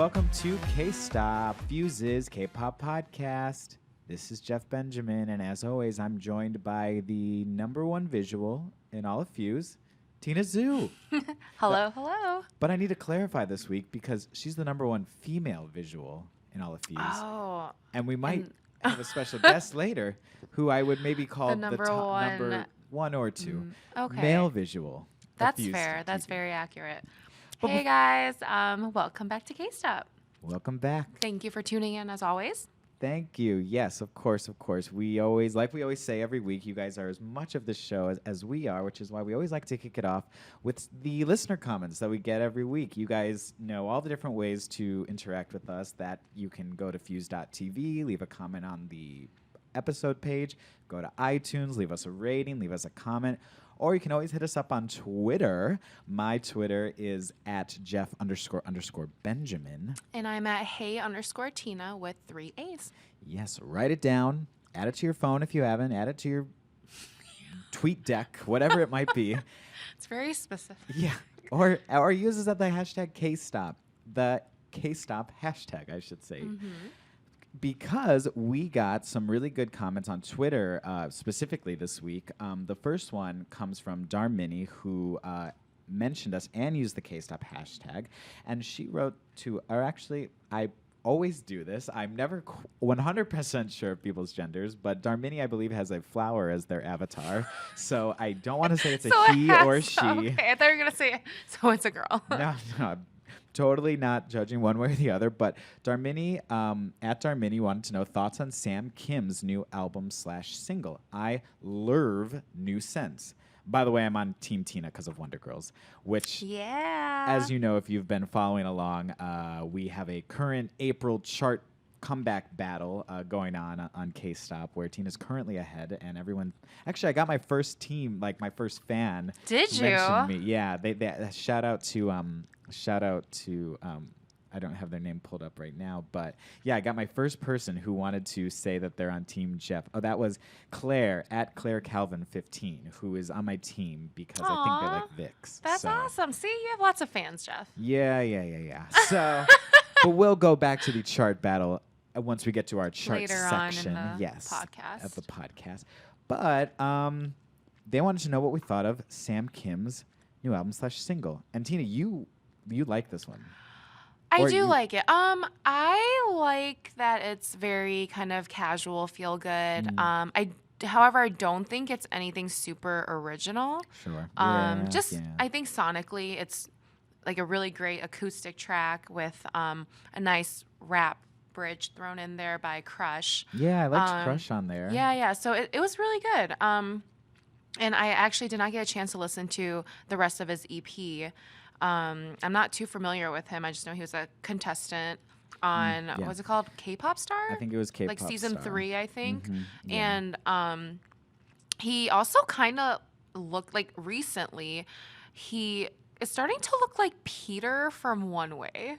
welcome to K-Stop, Fuse's K-Pop podcast. This is Jeff Benjamin, and as always, I'm joined by the number one visual in all of Fuse, Tina Zhu. Hello. But I need to clarify this week because she's the number one female visual in all of Fuse. Oh. And we might have a special guest later who I would maybe call the number top one. number one or two Okay. male visual. That's Fuse fair. TV. That's very accurate. But Hey guys, welcome back to K-Stop. Welcome back. Thank you for tuning in as always. Thank you. Yes, of course. We always say every week, you guys are as much of the show as we are, which is why we always like to kick it off with the listener comments that we get every week. You guys know all the different ways to interact with us, that you can go to fuse.tv, leave a comment on the episode page, go to iTunes, leave us a rating, leave us a comment, or you can always hit us up on Twitter. My Twitter is at Jeff__Benjamin. And I'm at hey_Tina with 3 A's. Yes, write it down. Add it to your phone if you haven't. Add it to your tweet deck, whatever it might be. It's very specific. Yeah. Or use us at the hashtag K-Stop. The K-Stop hashtag, I should say. Mm-hmm. Because we got some really good comments on Twitter, specifically this week. The first one comes from Darmini, who mentioned us and used the K-Stop hashtag. And she wrote to, or actually, I always do this. I'm never 100% sure of people's genders, but Darmini, I believe, has a flower as their avatar. So I don't want to say it's a he or she. Okay, I thought you were going to say, so it's a girl. No. Totally not judging one way or the other, but Darmini, at Darmini, wanted to know thoughts on Sam Kim's new album/single. I love New Sense. By the way, I'm on Team Tina because of Wonder Girls, which, as you know, if you've been following along, we have a current April chart comeback battle going on K-Stop, where Tina's currently ahead, and everyone. Actually, I got my first team, like my first fan. Did you? Mention me. Yeah, they shout out to. I don't have their name pulled up right now, but yeah, I got my first person who wanted to say that they're on Team Jeff. Oh, that was Claire at Claire Calvin 15, who is on my team because I think they like Vicks. That's awesome. See, you have lots of fans, Jeff. Yeah. So, but we'll go back to the chart battle once we get to our chart later section. On in the podcast. Of the podcast. But they wanted to know what we thought of Sam Kim's new album/single. And Tina, you like this one. I do like it. I like that it's very kind of casual, feel good. However, I don't think it's anything super original. Sure. I think sonically it's like a really great acoustic track with a nice rap bridge thrown in there by Crush. Yeah, I liked Crush on there. Yeah. So it was really good. And I actually did not get a chance to listen to the rest of his EP. I'm not too familiar with him. I just know he was a contestant on what's it called? K-Pop Star? I think it was K-Pop Like season Star. 3, I think. Mm-hmm. Yeah. And he also kind of looked like recently he is starting to look like Peter from One Way.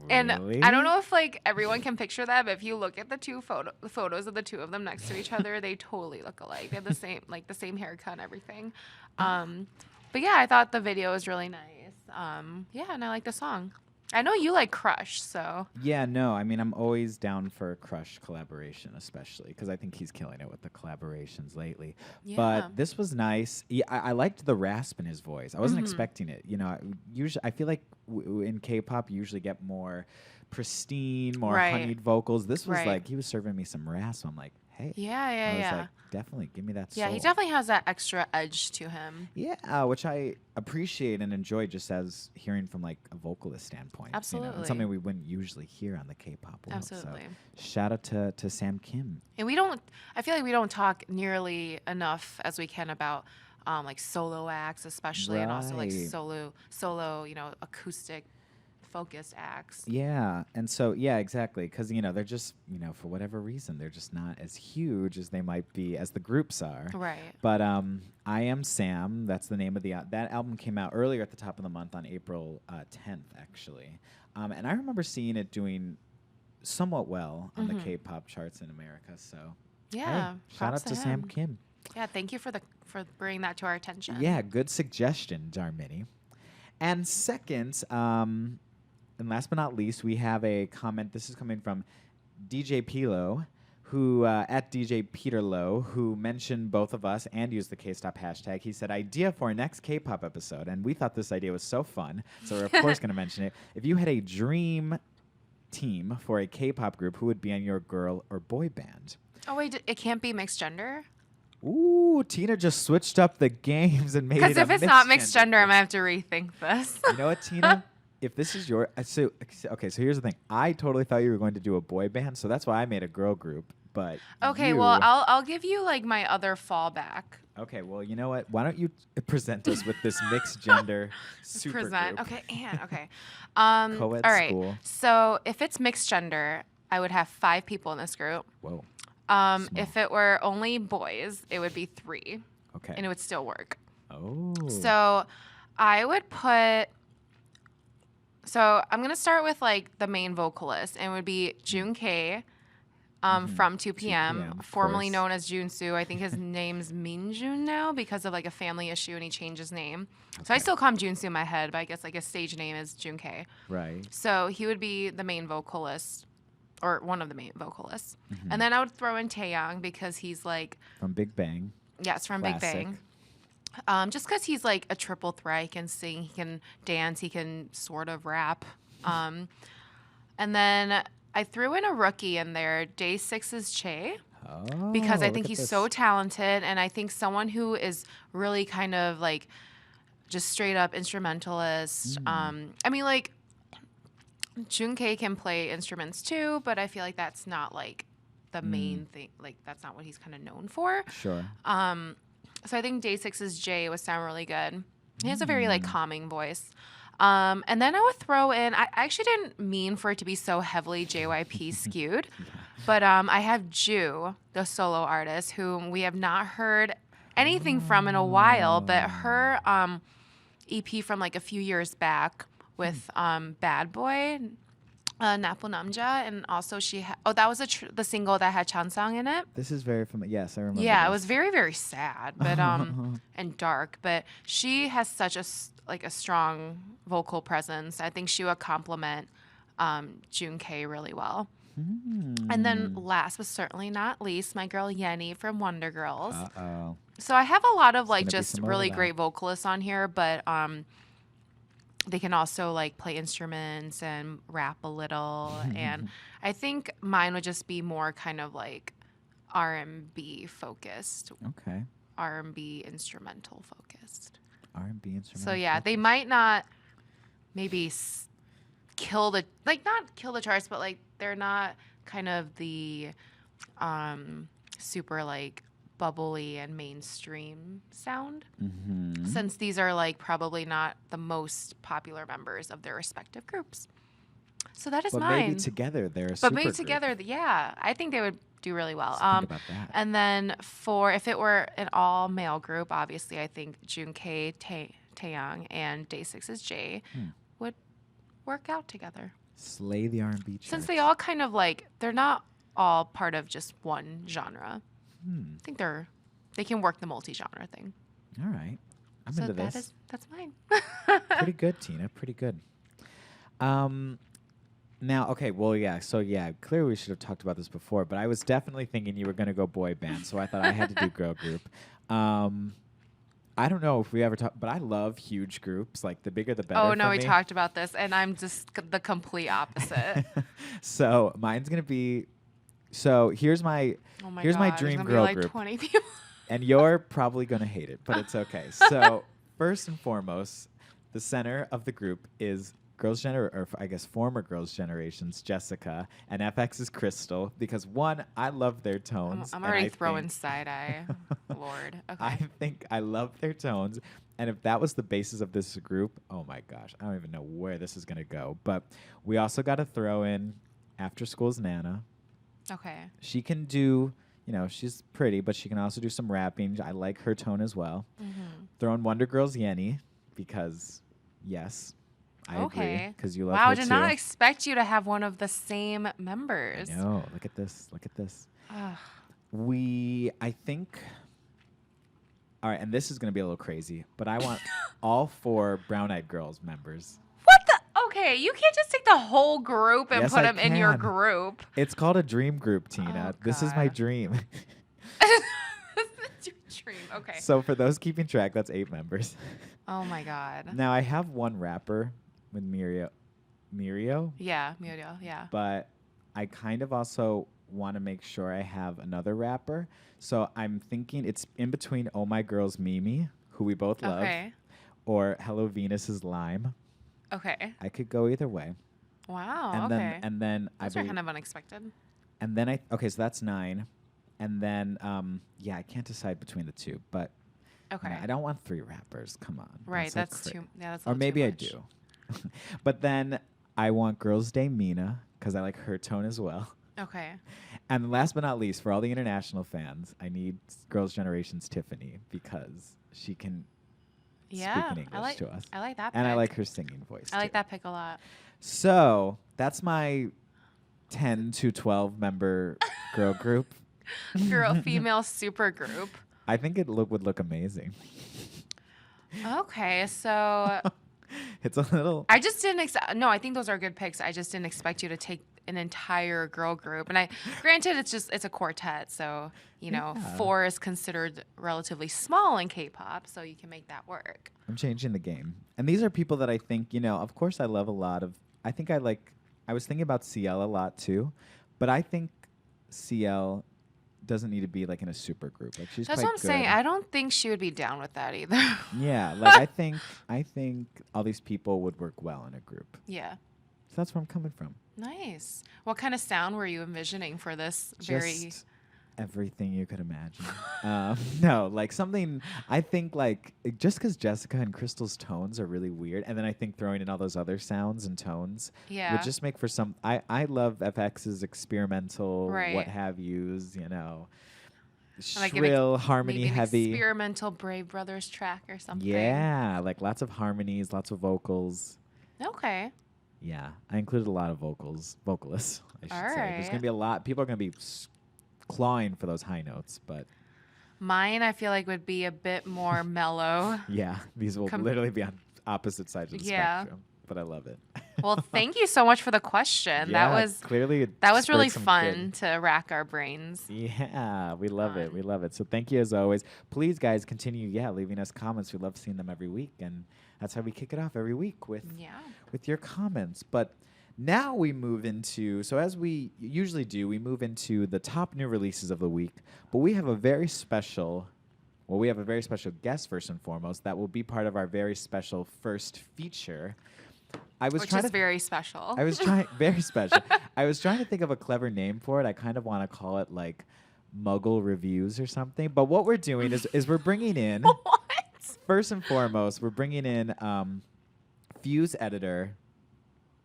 And Really? I don't know if like everyone can picture that, but if you look at the two photos of the two of them next to each other, they totally look alike. They have the same the same haircut and everything. But yeah, I thought the video was really nice. And I like the song. I know you like Crush, so. Yeah, no, I mean, I'm always down for a Crush collaboration, especially because I think he's killing it with the collaborations lately. Yeah. But this was nice. Yeah, I liked the rasp in his voice. I wasn't expecting it. You know, usually I feel like in K-pop you usually get more pristine, more honeyed vocals. This was like he was serving me some rasp. I'm like, hey. I was like, definitely give me that soul. Yeah, he definitely has that extra edge to him. Yeah, which I appreciate and enjoy just as hearing from like a vocalist standpoint. Absolutely. You know, and something we wouldn't usually hear on the K-pop world. Absolutely. So shout out to Sam Kim. And I feel like we don't talk nearly enough as we can about like solo acts especially, and also like solo, acoustic focused acts. Yeah, and so exactly, because they're just for whatever reason they're just not as huge as they might be as the groups are. Right. But I Am Sam. That's the name of that album came out earlier at the top of the month on April 10th actually, and I remember seeing it doing somewhat well on the K-pop charts in America. So yeah, shout out to Sam Kim. Yeah, thank you for bringing that to our attention. Yeah, good suggestion, Darmini. And second, And last but not least, we have a comment. This is coming from DJ Pilo, who at DJ Peter Lowe, who mentioned both of us and used the K-Stop hashtag. He said, idea for our next K-pop episode. And we thought this idea was so fun. So we're, of course, going to mention it. If you had a dream team for a K-pop group, who would be on your girl or boy band? Oh, wait, it can't be mixed gender? Ooh, Tina just switched up the games and made it Because a if it's not mixed gender, I might have to rethink this. You know what, Tina? If this is your so here's the thing. I totally thought you were going to do a boy band, so that's why I made a girl group. But okay, well, I'll give you like my other fallback. Okay, well, you know what? Why don't you present us with this mixed gender super group? Okay, and okay. Co-ed all right. school. So if it's mixed gender, I would have 5 people in this group. Whoa. If it were only boys, it would be 3. Okay. And it would still work. Oh. So I would put. So I'm gonna start with like the main vocalist, and it would be Jun K. From 2 p.m., formerly known as Junsu. I think his name's Minjun now because of like a family issue, and he changed his name. Okay. So I still call him Junsu in my head, but I guess like his stage name is Jun K. Right. So he would be the main vocalist, or one of the main vocalists. And then I would throw in Taeyang because he's like from Big Bang. Yes, from Big Bang. Just because he's like a triple threat. He can sing, he can dance, he can sort of rap. And then I threw in a rookie in there, Day 6's Che, because I think he's so talented, and I think someone who is really kind of like just straight up instrumentalist. I mean, like Jun K can play instruments too, but I feel like that's not like the main thing. Like that's not what he's kind of known for. Sure. So I think Day 6's Jay would sound really good. He has a very like calming voice. And then I would throw in, I actually didn't mean for it to be so heavily JYP skewed, but I have Ju, the solo artist, whom we have not heard anything from in a while, but her EP from like a few years back with Bad Boy, Napo Namja, and also that was the single that had Chansang in it. This is very familiar. Yes, I remember. Yeah, this. It was very, very sad, but and dark. But she has such a strong vocal presence. I think she would complement Jun K really well. And then last but certainly not least, my girl Yenny from Wonder Girls. So I have a lot of like just really great vocalists on here, but they can also like play instruments and rap a little. And I think mine would just be more kind of like R&B focused. Okay. R&B instrumental focused. R&B instrumental. So yeah, they might not maybe not kill the charts, but like they're not kind of the super like bubbly and mainstream sound, since these are like probably not the most popular members of their respective groups. So that is mine. But maybe together they're a But super maybe group. together, yeah, I think they would do really well. Think about that. And then if it were an all male group, obviously I think Jun K, Taeyang, and Day 6's Jay would work out together. Slay the R&B charts. Since they all kind of like, they're not all part of just one genre. I think they can work the multi-genre thing. All right. I'm into this. That's mine. Pretty good, Tina. Pretty good. Now, okay, well, yeah. So, yeah, clearly we should have talked about this before, but I was definitely thinking you were going to go boy band, so I thought I had to do girl group. I don't know if we ever talked, but I love huge groups. Like, the bigger the better. Oh, no, for we me. talked about this, and I'm just the complete opposite. So, mine's going to be. So, here's my Oh here's my God, dream there's gonna girl be like group. 20 people. And you're probably going to hate it, but it's okay. So, first and foremost, the center of the group is former Girls' Generation's Jessica, and FX's Crissle, because one, I love their tones. I'm already throwing side eye. Lord. Okay. I think I love their tones. And if that was the basis of this group, oh my gosh, I don't even know where this is going to go. But we also got to throw in After School's Nana. Okay. She can do, she's pretty, but she can also do some rapping. I like her tone as well. Throw in Wonder Girls Yenny, because, yes, I agree. Because you love her Wow, I too. did not expect you to have one of the same members. No, look at this. Look at this. Ugh. I think, all right, and this is going to be a little crazy, but I want all 4 Brown Eyed Girls members. What the? Okay, you can't just take the whole group and Yes, put I them in your can. group. It's called a dream group, Tina. Oh, This is my God. dream. It's your dream. Okay. So for those keeping track, that's 8 members. Oh my God. Now I have one rapper with Mirio, Yeah, Muriel. Yeah. but I kind of also want to make sure I have another rapper. So I'm thinking it's in between Oh My Girl's Mimi, who we both love, Okay. or Hello Venus's Lime. Okay. I could go either way. Wow. And okay. then Those are kind of unexpected. and then okay, so that's 9. And then I can't decide between the 2, but Okay. I don't want 3 rappers. Come on. Right. like That's cra- too. Yeah. That's. A Or little maybe too I much. do. But then I want Girls' Day Mina because I like her tone as well. Okay. And last but not least, for all the international fans, I need Girls' Generation's Tiffany because she can Yeah. speak in English to us. I like that. And I pick. like her singing voice. I like too. that pick a lot. So that's my 10 to 12 member girl group. Female super group. I think it would look amazing. Okay, so It's a little. I just didn't expect. No, I think those are good picks. I just didn't expect you to take an entire girl group. And granted, it's a quartet, so Yeah. 4 is considered relatively small in K-pop, so you can make that work. I'm changing the game. And these are people that I think, of course I love a lot of. I was thinking about CL a lot too, but I think CL doesn't need to be like in a super group. Like she's That's quite what I'm saying. good. I don't think she would be down with that either. Yeah, like I think all these people would work well in a group. Yeah. So that's where I'm coming from. Nice. What kind of sound were you envisioning for this Just everything you could imagine. No, like something. I think like just because Jessica and Crystal's tones are really weird, and then I think throwing in all those other sounds and tones Yeah. would just make for some. I love FX's experimental, Right. what have yous, Like an shrill, harmony maybe an heavy. experimental Brave Brothers track or something. Yeah, like lots of harmonies, lots of vocals. Okay. Yeah, I included a lot of vocalists, I should say. There's Alright. going to be a lot. People are going to be clawing for those high notes, but Mine, I feel like, would be a bit more mellow. yeah, these will literally be on opposite sides of the Yeah. spectrum, but I love it. Well, thank you so much for the question. Yeah, that was clearly really spurred some fun good- to rack our brains. Yeah, we love it. Fun. We love it. So thank you as always. Please, guys, continue. Leaving us comments. We love seeing them every week, and that's how we kick it off every week with Yeah. your comments. But now we move into, so as we usually do, we move into the top new releases of the week. But we have a very special guest first and foremost that will be part of our very special first feature. Which is very special. I was trying very special. I was trying to think of a clever name for it. I kind of want to call it like Muggle Reviews or something. But what we're doing is we're bringing in What? first and foremost, we're bringing in Fuse editor,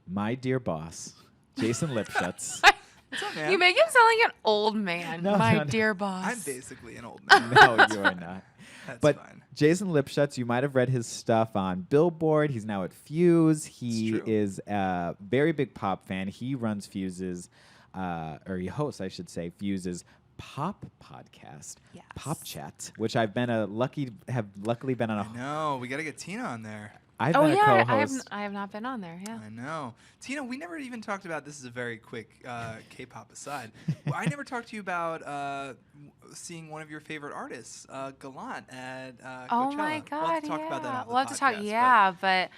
my dear boss, Jason Lipschutz. What's up, man? You make him sound like an old man. No, My no, no. dear boss. I'm basically an old man. No, you are not. That's But fine. Jason Lipschutz, you might have read his stuff on Billboard. He's now at Fuse. He true. is a very big pop fan. He runs Fuse's, or he hosts, I should say, Fuse's pop podcast, Yes. Pop Chat, which I've been luckily been on I know. We got to get Tina on there. I've Oh been a yeah, co-host. I have not been on there. Yeah. I know. Tina, we never even talked about, this is a very quick K-pop aside. Well, I never talked to you about seeing one of your favorite artists, Gallant, at Coachella. Oh my We'll God. have to talk about that on the We'll have to talk. podcast, Yeah, but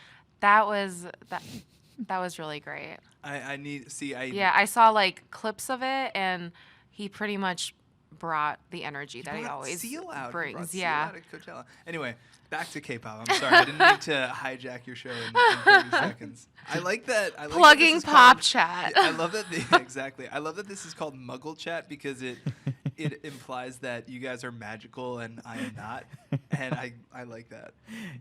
that was really great. but I need, Yeah, I saw like clips of it, and he pretty much brought the energy that he brought always Seal out. He brings. brought Seal Yeah. out at Coachella. Anyway, back to K-pop. I'm sorry. I didn't mean to hijack your show in 30 seconds. I like that. I like that Plugging this is Pop called- Chat. I love that. Exactly. I love that this is called Muggle Chat because it implies that you guys are magical and I am not, and I like that.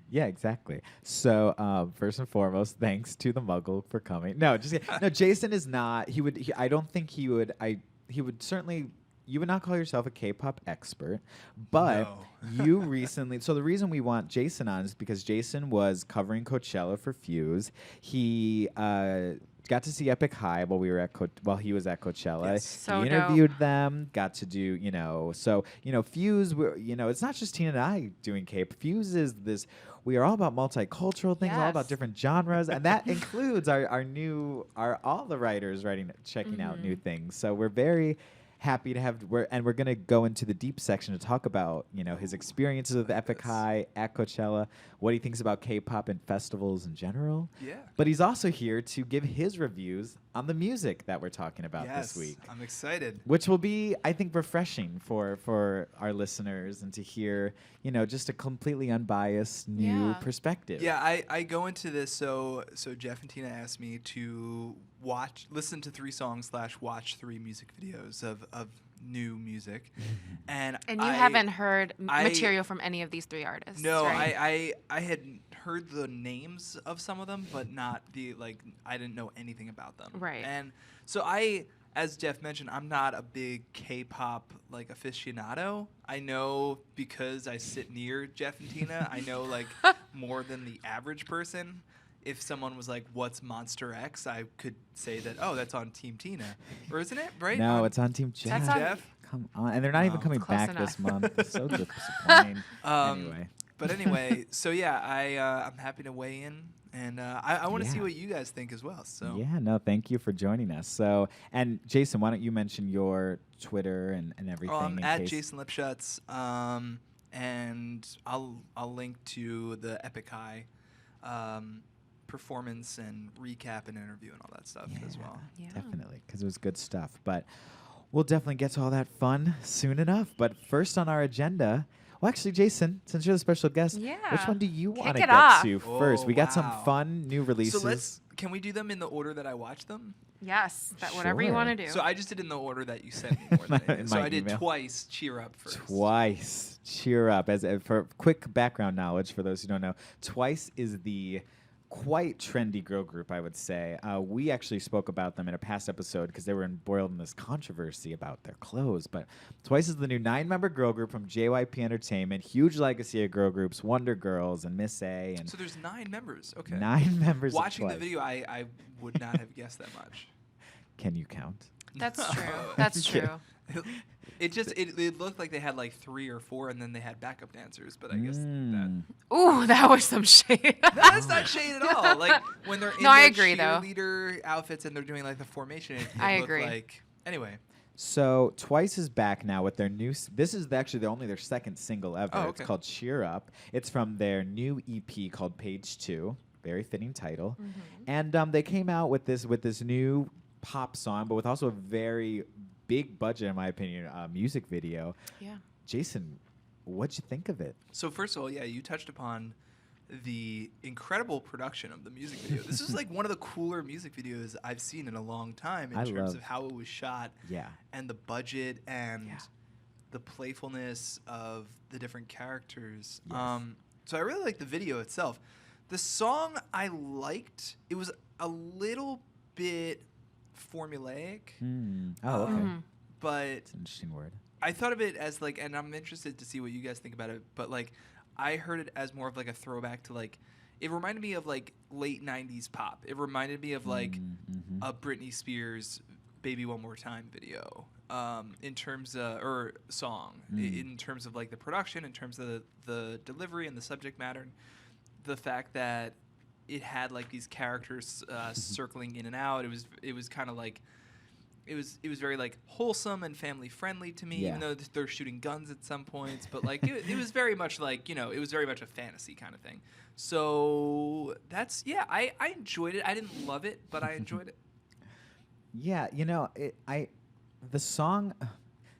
Yeah, exactly. So first and foremost, thanks to the Muggle for coming. No, just no. Jason is not. I don't think he would. He would certainly. You would not call yourself a K-pop expert, but No. you recently. So the reason we want Jason on is because Jason was covering Coachella for Fuse. He got to see Epik High while we were at while he was at Coachella. Yes. So we dope. interviewed them. Got to do so Fuse. It's not just Tina and I doing Cape. Fuse is this. We are all about multicultural things, all about Yes. different genres, and that includes all the writers checking out new things. So we're very happy to have, we're going to go into the deep section to talk about, his experiences with Epik High at Coachella, what he thinks about K-pop and festivals in general. Yeah. But he's also here to give his reviews on the music that we're talking about Yes, this week, I'm excited. which will be, I think, refreshing for our listeners and to hear, just a completely unbiased new Yeah. perspective. Yeah, I go into this so Jeff and Tina asked me to listen to 3 songs / watch 3 music videos of new music, and And you I haven't heard I- material from any of these 3 artists. No, right? I had heard the names of some of them, but not I didn't know anything about them. Right. And so as Jeff mentioned, I'm not a big K-pop aficionado. I know because I sit near Jeff and Tina, I know more than the average person. If someone was like, "What's Monster X?" I could say that, "Oh, that's on Team Tina," or isn't it? Right? No, it's on Team Jeff. That's on- Jeff. Come on, and they're not even Oh. coming Close back enough. this month. It's so disappointing. Anyway. But anyway, so yeah, I'm happy to weigh in, and I want to see Yeah. what you guys think as well. So Yeah, no, thank you for joining us. So, and Jason, why don't you mention your Twitter and everything? in at case- Jason Lipschutz, and I'll link to the Epik High performance and recap and interview and all that stuff as well. Yeah. Definitely, because it was good stuff. But we'll definitely get to all that fun soon enough. But first on our agenda, well, actually, Jason, since you're the special guest, which Yeah. one do you want to Kick it get off. to first? Oh, We got some wow. fun new releases. So can we do them in the order that I watched them? Yes, whatever you want to do. So I just did in the order that you sent me more than anything. In So my I did email. twice. Cheer up first. Twice. Cheer up. As for quick background knowledge, for those who don't know, Twice is the quite trendy girl group, I would say. We actually spoke about them in a past episode because they were embroiled in this controversy about their clothes. But Twice is the new 9-member girl group from JYP Entertainment. Huge legacy of girl groups, Wonder Girls and Miss A. And So there's 9 members. Okay. 9 members Watching of the Twice. video, I would not have guessed that much. Can you count? That's true. No. That's true. It looked like they had 3 or 4, and then they had backup dancers. But I guess that Mm. Ooh, that was some shade. no, that's not shade at all. When they're in No, I their agree, though. cheerleader outfits and they're doing the formation, it I looked agree. Anyway, So Twice is back now with their new. This is actually only their second single ever. Oh, It's okay. called "Cheer Up." It's from their new EP called "Page 2." Very fitting title. And they came out with this new pop song, but with also a very big budget, in my opinion, music video. Yeah. Jason, what'd you think of it? so first of all, yeah, you touched upon the incredible production of the music video. This is one of the cooler music videos I've seen in a long time in I terms love- of how it was shot Yeah. and the budget and Yeah. the playfulness of the different characters. Yes. So I really liked the video itself. The song I liked. It was a little bit formulaic, Oh, okay. Mhm. but It's an interesting word. I thought of it as and I'm interested to see what you guys think about it, but I heard it as more of a throwback to it reminded me of late 90s pop. It reminded me of Mhm. a Britney Spears Baby One More Time video in terms of, or song, in terms of the production, in terms of the delivery and the subject matter, and the fact that it had these characters circling in and out. It was kind of it was very wholesome and family friendly to me, Yeah. even though they're shooting guns at some points. But it was very much it was very much a fantasy kind of thing. So that's I enjoyed it. I didn't love it, but I enjoyed it. Yeah, the song,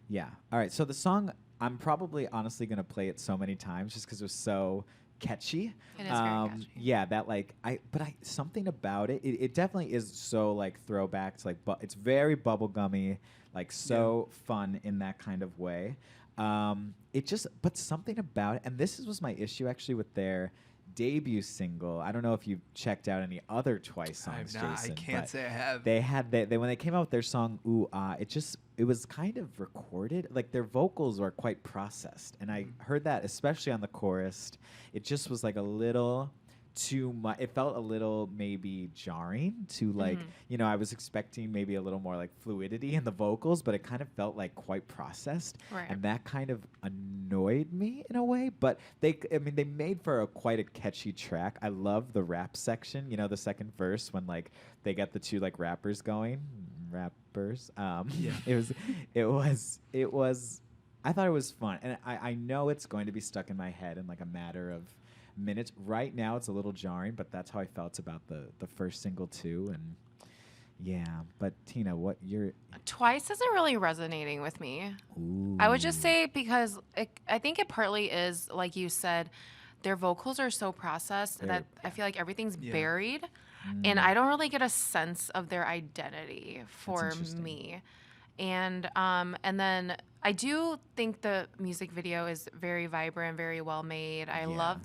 yeah. All right, so the song, I'm probably honestly gonna play it so many times just because it was so catchy. It is very catchy. Yeah, that something about it. It definitely is so throwback to it's very bubblegummy, so fun in that kind of way. But something about it, and was my issue actually with their debut single. I don't know if you've checked out any other Twice songs, I Jason. can't but say I have. They had they when they came out with their song "Ooh Ah," it was kind of recorded. Their vocals were quite processed, and I heard that especially on the chorus. It just was a little too much. It felt a little maybe jarring to like, I was expecting maybe a little more like fluidity in the vocals, but it kind of felt like quite processed. Right. And that kind of annoyed me in a way. But they made for quite a catchy track. I love the rap section, the second verse when like they get the two like rappers going. Rappers. It was, I thought it was fun. And I know it's going to be stuck in my head in like a matter of minutes. Right now it's a little jarring, but that's how I felt about the first single too. And yeah, but Tina, what you're Twice isn't really resonating with me. Ooh. I would just say because I think it partly is like you said, their vocals are so processed that I feel like everything's buried, and I don't really get a sense of their identity for me. And then I do think the music video is very vibrant, very well made. I love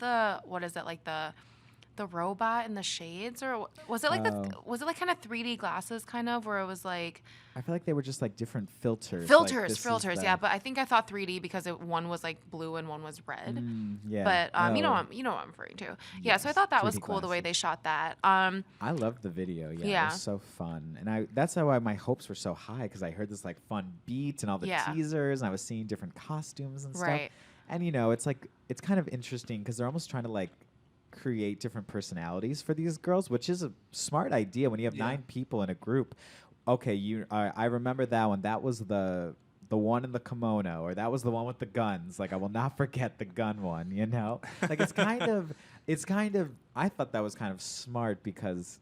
the robot in the shades, or was it like was it like kind of 3D glasses kind of where it was like I feel like they were just like different filters. Filters, yeah. But I think I thought 3D because one was like blue and one was red. Yeah. But you know what I'm referring to. Yeah, so I thought that was 3D cool the way they glasses. shot that. I loved the video. Yeah, it was so fun, and that's why my hopes were so high because I heard this like fun beat and all the teasers, and I was seeing different costumes and stuff. And it's like it's kind of interesting because they're almost trying to like create different personalities for these girls, which is a smart idea when you have 9 people in a group. Okay, I remember that one. That was the one in the kimono, or that was the one with the guns. Like I will not forget the gun one. Like it's kind of. I thought that was kind of smart because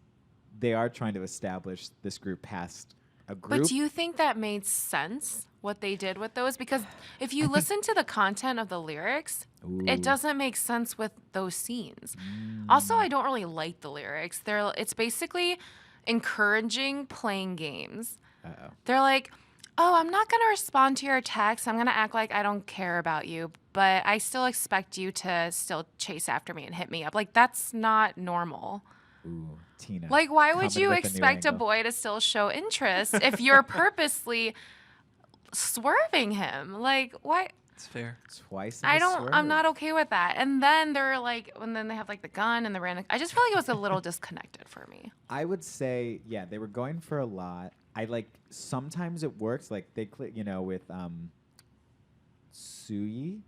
they are trying to establish this group past a group. But do you think that made sense what they did with those? Because if you listen to the content of the lyrics, it doesn't make sense with those scenes. Also, I don't really like the lyrics. It's basically encouraging playing games. They're like, oh, I'm not going to respond to your text. I'm going to act like I don't care about you, but I still expect you to still chase after me and hit me up. Like, that's not normal. Ooh, Tina. Like, why would you expect a boy to still show interest if you're purposely swerving him? Like, why? It's fair. Twice. I'm not okay with that. And then they're like, and then they have like the gun and the random. I just feel like it was a little disconnected for me. I would say, yeah, they were going for a lot. I like sometimes it works. Like they click, with Suyi.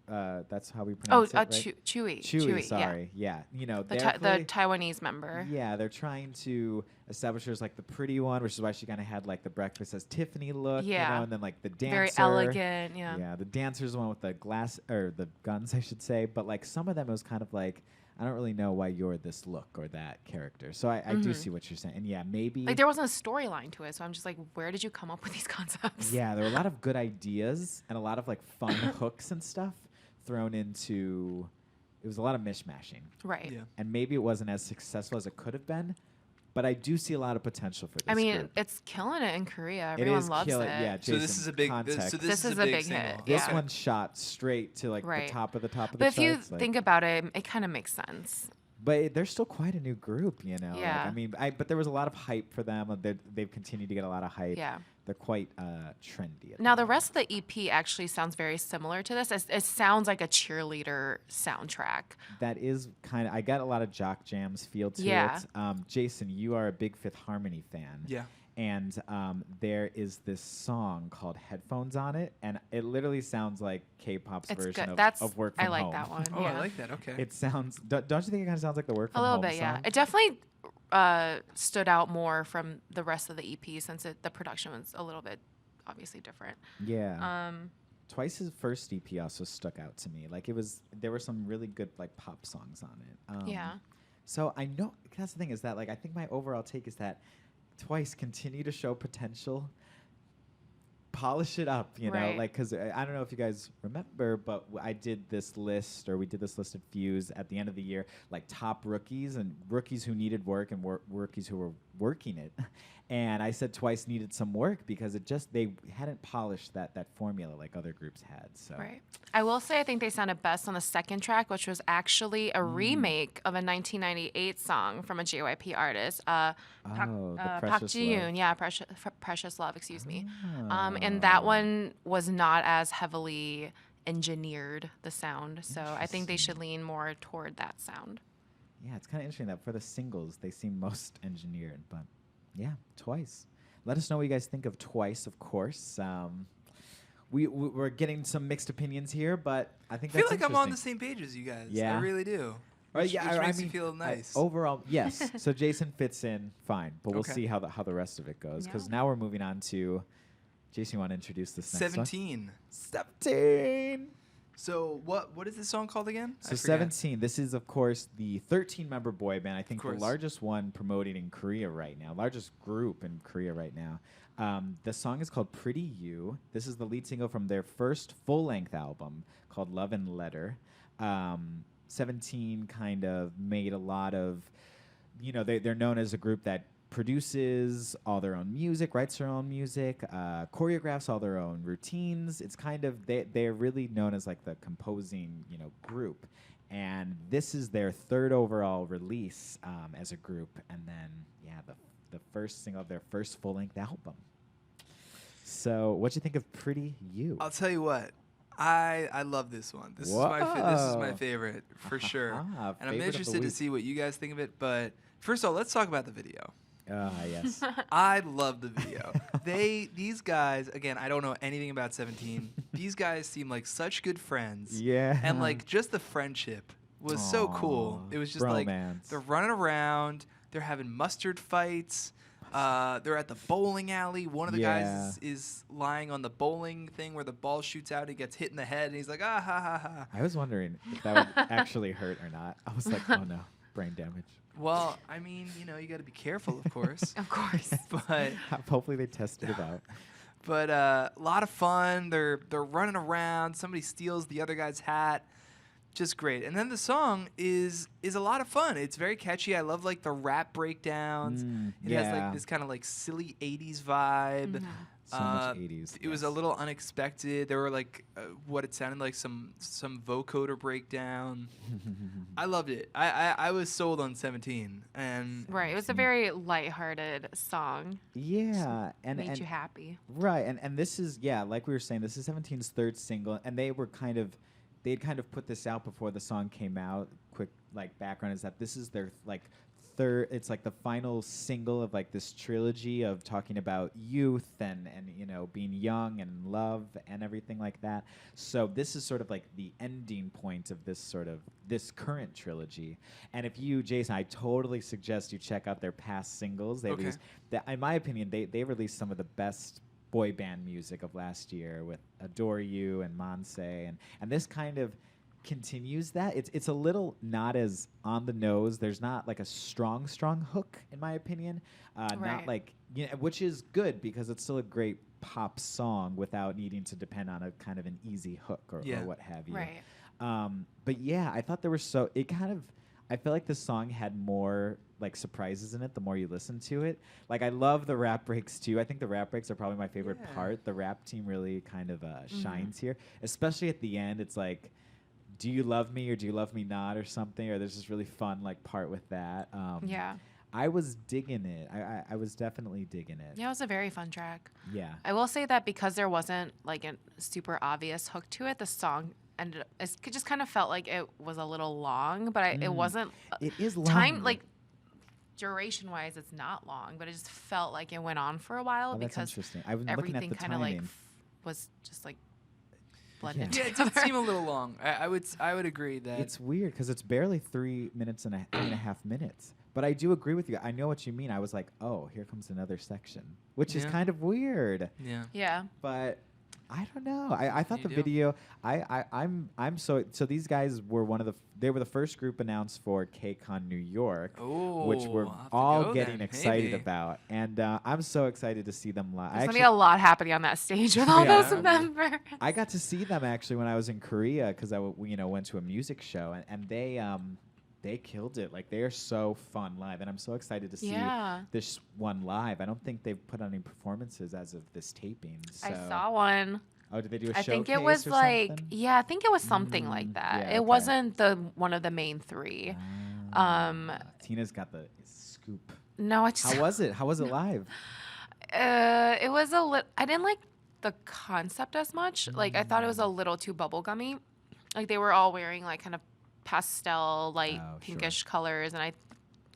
That's how we pronounce it, right? Chewy. Chewy, sorry. Yeah. The Taiwanese member. Yeah, they're trying to establish her as like the pretty one, which is why she kind of had like the breakfast as Tiffany look, and then like the dancer. Very elegant, yeah. Yeah, the dancer's the one with the the guns, I should say. But like some of them, it was kind of like, I don't really know why you're this look or that character. So I do see what you're saying. And yeah, maybe. Like there wasn't a storyline to it. So I'm just like, where did you come up with these concepts? Yeah, there were a lot of good ideas and a lot of like fun hooks and stuff thrown into. It was a lot of mishmashing. Right. Yeah. And maybe it wasn't as successful as it could have been. But I do see a lot of potential for this group. It's killing it in Korea. Everyone loves it. Yeah, so this is a big. This is a big hit. This one shot straight to like the top of the charts. But if you think about it, it kind of makes sense. But they're still quite a new group, Yeah. Like, but there was a lot of hype for them. They've continued to get a lot of hype. Yeah. They're quite trendy. Now, the rest of the EP actually sounds very similar to this. It sounds like a cheerleader soundtrack. That is kind of. I got a lot of Jock Jams feel to it. Jason, you are a big Fifth Harmony fan. Yeah. And there is this song called Headphones on it, and it literally sounds like K-pop's version of Work From Home. I like that one. Oh, yeah. I like that. Okay. It sounds. Don't you think it kind of sounds like the Work From Home song? A little bit, yeah. It definitely stood out more from the rest of the EP since the production was a little bit obviously different. Yeah. Twice's first EP also stuck out to me. Like there were some really good like pop songs on it. Yeah. So I know that's the thing is that like I think my overall take is that Twice continue to show potential. Polish it up, like because I don't know if you guys remember, but I did this list, or we did this list of Fuse at the end of the year, like top rookies and rookies who needed work and rookies who were working it. And I said Twice needed some work because they hadn't polished that formula like other groups had. So right. I will say I think they sounded best on the second track, which was actually a remake of a 1998 song from a JYP artist, Park Ji-yoon. Yeah, Precious Love, excuse me. And that one was not as heavily engineered the sound. So I think they should lean more toward that sound. Yeah, it's kind of interesting that for the singles, they seem most engineered. But yeah, Twice. Let us know what you guys think of Twice, of course. We're getting some mixed opinions here, but I think I feel that's like I'm on the interesting. same page as you guys. Yeah. I really do. Right, Which, yeah, which I makes mean, me feel nice. Overall, yes. So Jason fits in fine, but we'll Okay. see how the rest of it goes. Because Yeah. now we're moving on to Jason. You want to introduce this next 17. one? 17. So what is this song called again? I So forget. 17. This is, of course, the 13-member boy band. I think the course. largest one promoting in Korea right now, largest group in Korea right now. The song is called "Pretty You." This is the lead single from their first full-length album called "Love&Letter." 17 kind of made a lot of, they're known as a group that produces all their own music, writes their own music, choreographs all their own routines. It's kind of they're really known as like the composing, group. And this is their third overall release as a group, and then the first single of their first full-length album. So, what'd you think of "Pretty You"? I'll tell you what. I love this one. This is my Whoa. favorite for sure. Ah, And I'm favorite of the interested to week. see what you guys think of it. But first of all, let's talk about the video. Yes. I love the video. These guys, again, I don't know anything about 17. These guys seem like such good friends. Yeah. And like just the friendship was so cool. Aw, It was just like bromance. they're running around, they're having mustard fights. They're at the bowling alley. One of the guys is lying on the bowling thing where the ball shoots out. He gets hit in the head, and he's like, ah, ha, ha, ha. I was wondering if that would actually hurt or not. I was like, oh no, brain damage. Well, I mean, you got to be careful, of course. Of course. but Hopefully they tested it out. but a lot of fun. They're running around. Somebody steals the other guy's hat. Just great. And then the song is a lot of fun. It's very catchy. I love like the rap breakdowns. It has like this kind of like silly 80s vibe. So much 80s. It was a little unexpected. There were like what it sounded like some vocoder breakdown. I loved it. I was sold on 17. And Right. It was a very lighthearted song. Yeah, and Made you happy. right, and this is like we were saying, this is 17's third single, and they'd kind of put this out before the song came out. Quick like background is that this is their like third. It's like the final single of like this trilogy of talking about youth and being young and in love and everything like that. So this is sort of like the ending point of this current trilogy. And if you, Jason, I totally suggest you check out their past singles. They released, in my opinion, they released some of the best boy band music of last year with Adore You and Monse, and this kind of continues that. It's a little not as on the nose. There's not like a strong hook, in my opinion. Not Right. like, which is good because it's still a great pop song without needing to depend on a kind of an easy hook or what have you. Right. But yeah, I thought I feel like this song had more like surprises in it the more you listen to it. Like I love the rap breaks too. I think the rap breaks are probably my favorite part. The rap team really kind of shines here, especially at the end. It's like, do you love me or do you love me not or something? Or there's this really fun like part with that. Yeah. I was digging it. I was definitely digging it. Yeah, it was a very fun track. Yeah. I will say that because there wasn't like a super obvious hook to it, the song it just kind of felt like it was a little long, but it wasn't. It is long. Time, like duration wise, it's not long, but it just felt like it went on for a while Oh, that's because interesting. I was looking at everything the kind of like timing. was just like blended yeah, it together. did seem a little long. I would agree that It's weird because it's barely 3 minutes and 3.5 minutes. But I do agree with you. I know what you mean. I was like, oh, here comes another section, which is Yeah. kind of weird. yeah. Yeah. But I don't know. I thought You the do? video. I'm so these guys were they were the first group announced for KCON New York, which Oh, we're I'll have to all go getting then, excited maybe. about, and I'm so excited to see them live. There's gonna be a lot happening on that stage with all Yeah. those members. I got to see them actually when I was in Korea because I went to a music show, and they killed it. Like they are so fun live, and I'm so excited to see Yeah. this one live. I don't think they've put on any performances as of this taping. So. I saw one. Oh, did they do a I think it showcase was or like, something? yeah, I think it was something like that. yeah, it okay. wasn't one of the main three. Tina's got the scoop. No, I just How was it? How was it live? it was a little. I didn't like the concept as much. Like I thought it was a little too bubblegummy. Like they were all wearing like kind of pastel, light Oh, pinkish colors, and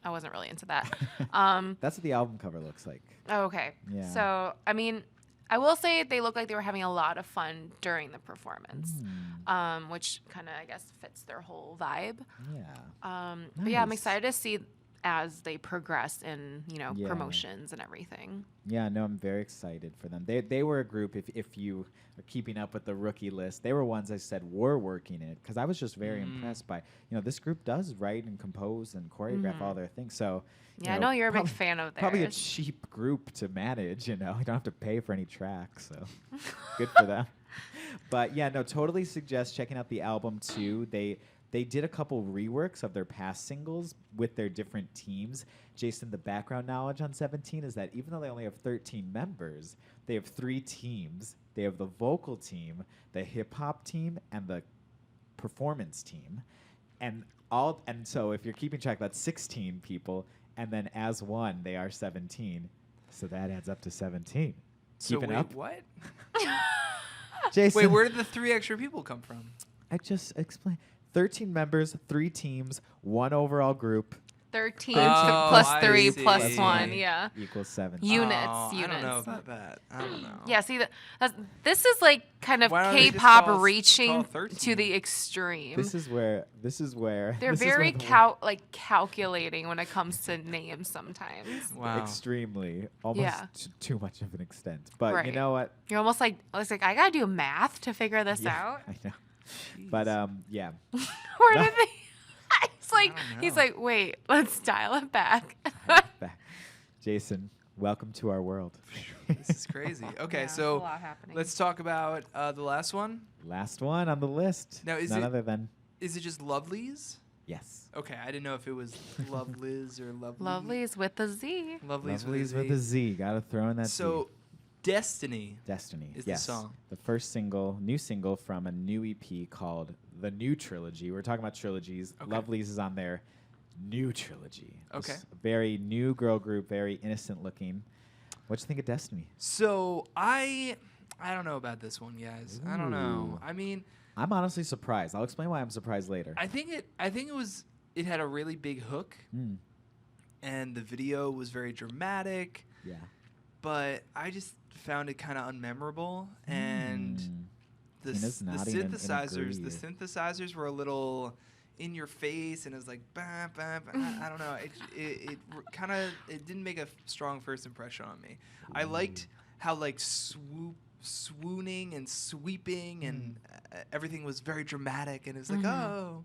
I wasn't really into that. That's what the album cover looks like. Oh, okay. Yeah. So, I mean, I will say they look like they were having a lot of fun during the performance, which kind of, I guess, fits their whole vibe. Yeah. But yeah, I'm Nice. excited to see as they progress in, Yeah. promotions and everything. Yeah, no, I'm very excited for them. They were a group, if you are keeping up with the rookie list, they were ones I said were working it, because I was just very impressed by, this group does write and compose and choreograph all their things. So, Yeah, I know you're a big fan of theirs. Probably a cheap group to manage, You don't have to pay for any tracks, so good for them. But yeah, no, totally suggest checking out the album too. They did a couple reworks of their past singles with their different teams. Jason, the background knowledge on 17 is that even though they only have 13 members, they have 3 teams. They have the vocal team, the hip hop team, and the performance team. And so if you're keeping track, that's 16 people. And then as one, they are 17. So that adds up to 17. So Keeping wait, up? what? Jason, Wait, where did the 3 extra people come from? I just explained. 13 members, 3 teams, 1 overall group 13 Oh, plus I 3 see. plus Plus 1, one. yeah. equals 7. Units. I don't know Units. about that. I don't know. Yeah, see, this is like kind of Why don't they just K-pop call reaching 13? to the extreme. This is where They're this is very where the- calculating when it comes to names sometimes. Wow. extremely, almost Yeah. too much of an extent. But you Right. know what? You're almost like, it's like I gotta do math to figure this out. I know. But yeah, Where did they? don't He's know. like, wait, let's dial it back. back. Jason, welcome to our world. This is crazy. Okay, Yeah, so a lot happening. let's talk about the last one. Last one on the list. Now, is none it- other than Is it just Lovelyz? yes. Okay, I didn't know if it was Lovelyz or Lovely. Lovelyz with a Z. Lovelyz Lovelyz with a Z. Gotta throw in that So, Z. Destiny. Destiny is the yes. song. The first new single from a new EP called The New Trilogy. We're talking about trilogies. Okay. Lovelyz is on their new trilogy. Okay. It's a very new girl group, very innocent looking. What you think of Destiny? So I don't know about this one, guys. I don't know. Ooh. I mean, I'm honestly surprised. I'll explain why I'm surprised later. I think it had a really big hook, Mm, and the video was very dramatic, yeah. but I just found it kind of unmemorable, and Mm. the Tina's nodding in synthesizers agree. the synthesizers were a little in your face, and it was like bah, bah, bah. I don't know, it kind of it didn't make a strong first impression on me. I liked how like swooning and sweeping and everything was very dramatic, and it was like oh,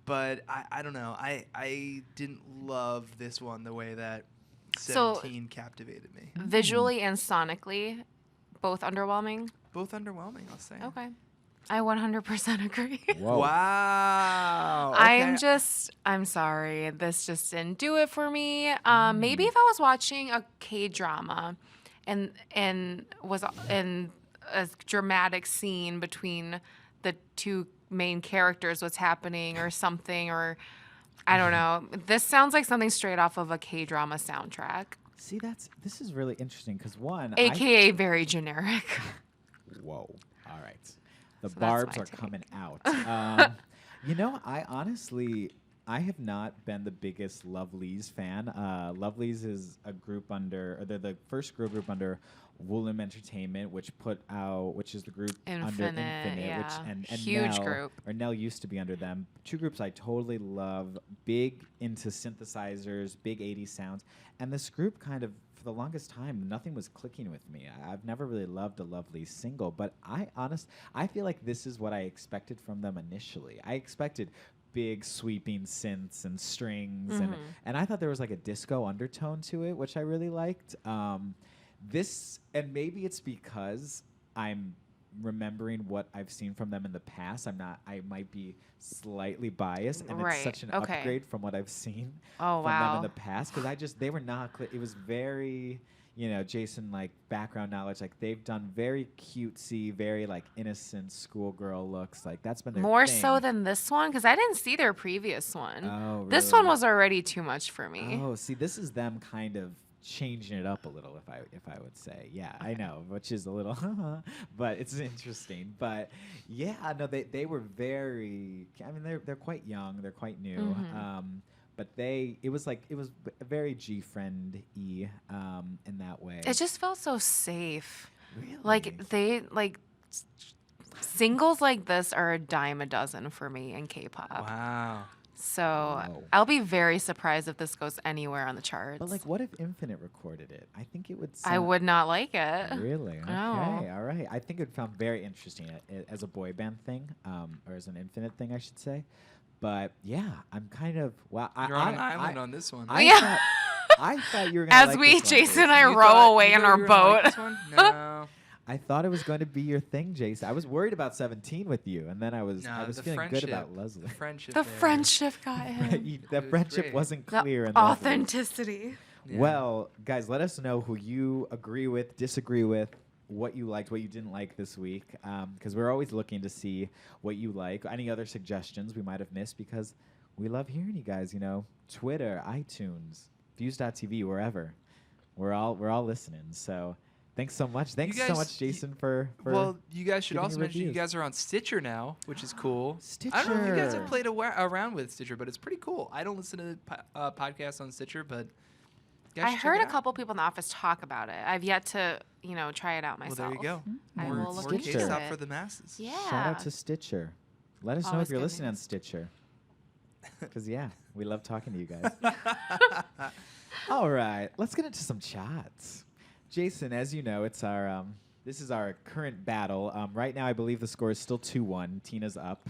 but I don't know, I didn't love this one the way that So- 17 captivated me. Visually and sonically, both underwhelming. Both underwhelming, I'll say. Okay. I 100% agree. Whoa. Wow. Okay. I'm sorry. This just didn't do it for me. Maybe if I was watching a K-drama and was in a dramatic scene between the two main characters, what's happening or something, or I don't know. This sounds like something straight off of a K-drama soundtrack, See, this is really interesting because one, aka very generic. whoa. All right. The So that's barbs my are take. coming out. I have not been the biggest Lovelyz fan. Lovelyz is a group they're the first girl group under Woollim Entertainment, which is the group under Infinite, Infinite, yeah. and Huge Nell, group. or Nell used to be under them. Two groups I totally love, big into synthesizers, big 80s sounds, and this group kind of, for the longest time, nothing was clicking with me. I've never really loved a Lovelyz single, but I feel like this is what I expected from them initially. I expected big sweeping synths and strings, and I thought there was like a disco undertone to it, which I really liked. And maybe it's because I'm remembering what I've seen from them in the past. I might be slightly biased, and Right, it's such an okay. upgrade from what I've seen Oh, from them wow. in the past, because they were not clear. It was very, Jason, like background knowledge, like they've done very cutesy, very like innocent schoolgirl looks. Like that's been their More thing. so than this one, because I didn't see their previous one. Oh, This really? one was already too much for me. Oh, see, this is them kind of changing it up a little, if I would say. Yeah, I know, which is a little, but it's interesting. But yeah, no, they were very. I mean, they're quite young. They're quite new. But it was very G-friend-y in that way. It just felt so safe. Really? Singles like this are a dime a dozen for me in K-pop. Wow. So Whoa. I'll be very surprised if this goes anywhere on the charts. But what if Infinite recorded it? I think it would. I would not like it. Really? No. Okay. All right. I think it would sound very interesting as a boy band thing, or as an Infinite thing, I should say. But yeah, I'm kind of wow. You're on an island on this one. I thought you were gonna As like we, this one, Jason and Jason. I You row thought- away you in thought our you were gonna like boat. this one? No. I thought it was going to be your thing, Jason. I was worried about 17 with you, and then I was No, the feeling good friendship. about Leslie. The friendship. The there. friendship got him. The was friendship great. wasn't The clear in Lovelyz. authenticity. Yeah. Well, guys, let us know who you agree with, disagree with, what you liked, what you didn't like this week, because we're always looking to see what you like. Any other suggestions we might have missed, because we love hearing you guys. Twitter, iTunes, Views.tv, wherever. We're all listening. So thanks so much. Thanks so guys- much, Jason, for Well, you guys should giving also your mention you reviews. guys are on Stitcher now, which is cool. I don't know if you guys have played around with Stitcher, but it's pretty cool. I don't listen to podcasts on Stitcher, but you guys I should check heard it a out. couple people in the office talk about it. I've yet to, try it out Well, myself. there you go. I More will look More into K-stop it. for the masses. Yeah. Shout out to Stitcher. Let us know if Always you're good listening on news. Stitcher. Because, yeah, we love talking to you guys. All right, let's get into some chats. Jason, as you know, it's our this is our current battle. Right now, I believe the score is still 2-1. Tina's up.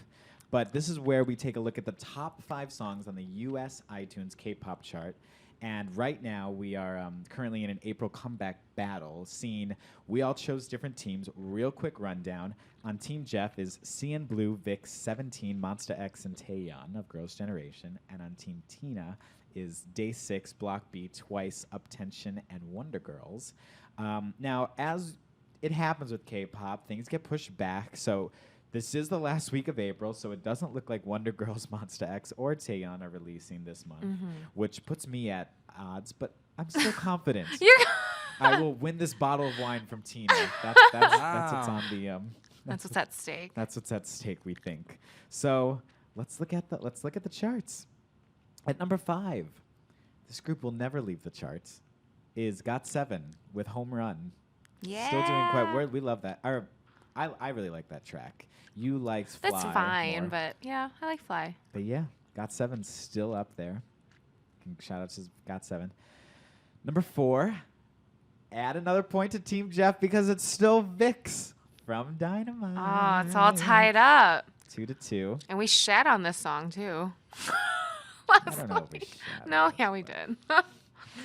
But this is where we take a look at the top 5 songs on the U.S. iTunes K-pop chart. And right now, we are currently in an April comeback battle, seeing we all chose different teams. Real quick rundown. On Team Jeff is CN Blue, VIX, 17, Monsta X, and Taeyeon of Girls' Generation. And on Team Tina is Day 6, Block B, Twice, Uptension, and Wonder Girls. Now, as it happens with K-pop, things get pushed back. So this is the last week of April, so it doesn't look like Wonder Girls, Monsta X, or Taeyeon are releasing this month, which puts me at odds, but I'm still confident. I will win this bottle of wine from Tina. That's what's on the That's what's at stake. that's what's at stake, we think. So let's look at the charts. At number 5, this group will never leave the charts, is GOT7 with Home Run. Yeah. Still doing quite well. We love that. I really like that track. You liked Fly. That's fine, more. but yeah, I like Fly. But yeah, GOT7's still up there. Shout out to GOT7. Number 4, add another point to Team Jeff because it's still VIX from Dynamite. Oh, it's all tied up. 2-2. And we shat on this song too. I don't know if we shat on No, it. yeah, we did.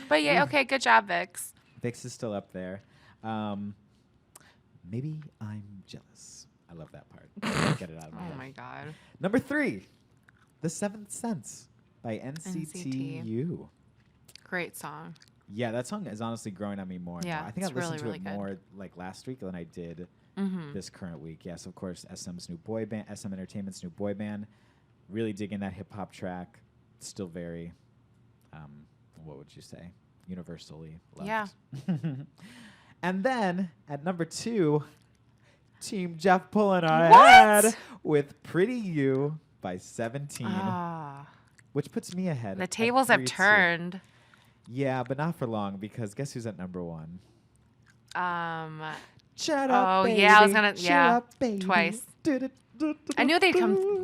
But yeah, okay, good job, Vix. VIX is still up there. Maybe I'm jealous. I love that part. Get it out of my Oh head. my god. Number 3, The Seventh Sense by NCTU. Great song. Yeah, that song is honestly growing on me more and Yeah, more. I think I it's listened really, to really it good. more like last week than I did this current week. Yes, of course, SM's new boy band, SM Entertainment's new boy band. Really digging that hip hop track. Still very, what would you say, universally loved. Yeah. And then at number 2, Team Jeff pulling our What? head with Pretty You by 17, Ah. which puts me ahead. The at tables have 3-2. turned. Yeah, but not for long because guess who's at number 1? Shut Oh, up, baby. yeah, I was gonna- Shut yeah, up, baby. Twice. I knew they'd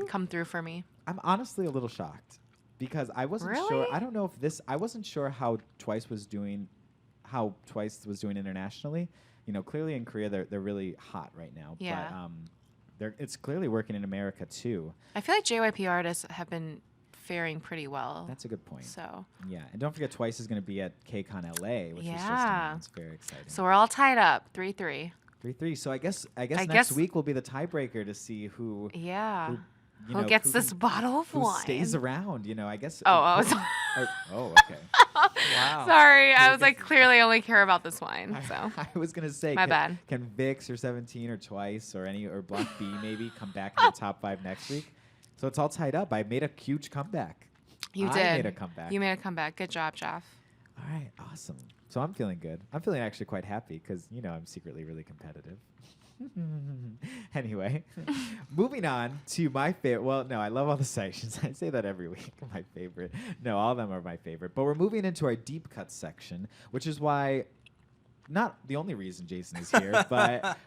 come through for me. I'm honestly a little shocked because I wasn't sure. Really? I don't know if this. I wasn't sure how Twice was doing internationally. Clearly in Korea they're really hot right now. Yeah. But it's clearly working in America too. I feel like JYP artists have been faring pretty well. That's a good point. So Yeah, and don't forget Twice is going to be at KCON LA, which is just Yeah. announced. Very exciting. so we're all tied up, 3-3. 3-3. So I guess I next guess- week will be the tiebreaker to see who Yeah. you Who know, gets who this can- bottle of who wine? stays around. I guess. Oh, okay. Wow. Sorry, I was like, clearly only care about this wine. So I was gonna say, My bad. Can VIX or 17 or Twice or Block B maybe come back in the top 5 next week? So it's all tied up. I made a huge comeback. you I did. made a comeback. You made a comeback. Good job, Jeff. All right, awesome. So I'm feeling good. I'm feeling actually quite happy because, I'm secretly really competitive. Anyway, moving on to my favorite. Well, no, I love all the sections. I say that every week. My favorite. No, all of them are my favorite. But we're moving into our deep cut section, which is why, not the only reason Jason is here, but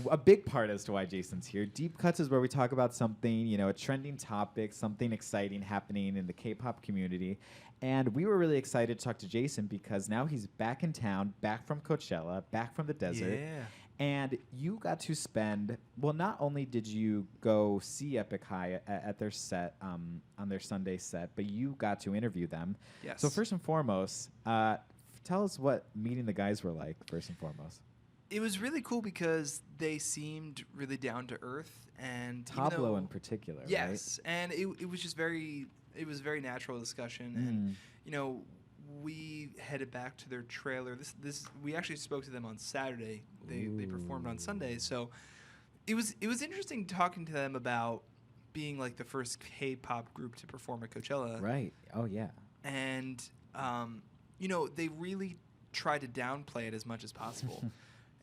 a big part as to why Jason's here. Deep cuts is where we talk about something, a trending topic, something exciting happening in the K-pop community. And we were really excited to talk to Jason because now he's back in town, back from Coachella, back from the desert. Yeah. And you got to spend, well, not only did you go see Epik High at their set, on their Sunday set, but you got to interview them. Yes. So first and foremost, tell us what meeting the guys were like, first and foremost. It was really cool because they seemed really down to earth. And Tablo in particular, yes, right? And it was just it was a very natural discussion. And, we headed back to their trailer. We actually spoke to them on Saturday. They performed on Sunday, so it was interesting talking to them about being like the first K-pop group to perform at Coachella. Right. Oh yeah. And they really tried to downplay it as much as possible.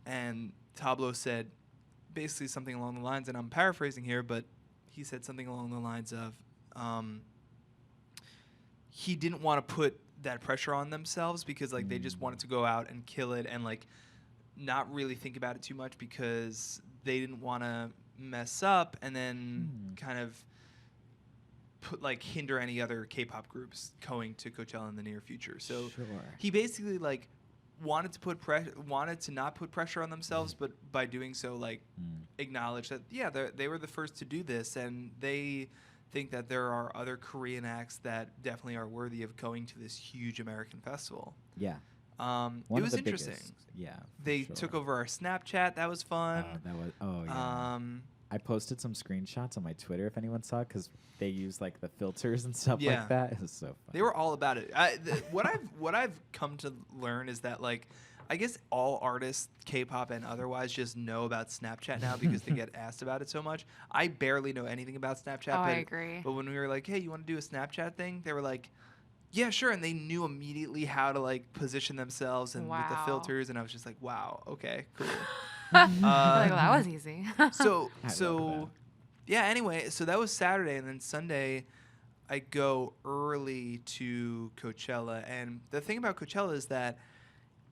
And Tablo said basically something along the lines, and I'm paraphrasing here, but he said something along the lines of he didn't want to put that pressure on themselves because like they just wanted to go out and kill it and like not really think about it too much because they didn't want to mess up and then kind of hinder any other K-pop groups going to Coachella in the near future. So he basically like wanted to not put pressure on themselves, but by doing so acknowledge that they were the first to do this and they think that there are other Korean acts that definitely are worthy of going to this huge American festival. Yeah. It was interesting. Yeah. They took over our Snapchat. That was fun. Yeah. I posted some screenshots on my Twitter if anyone saw it because they use like the filters and stuff like that. It was so fun. They were all about it. What I've come to learn is that like I guess all artists, K-pop and otherwise, just know about Snapchat now because they get asked about it so much. I barely know anything about Snapchat. I agree. But when we were like, hey, you want to do a Snapchat thing? They were like, yeah, sure. And they knew immediately how to like position themselves and with the filters. And I was just like, wow, okay, cool. Well, that was easy. Yeah, anyway, so that was Saturday. And then Sunday, I go early to Coachella. And the thing about Coachella is that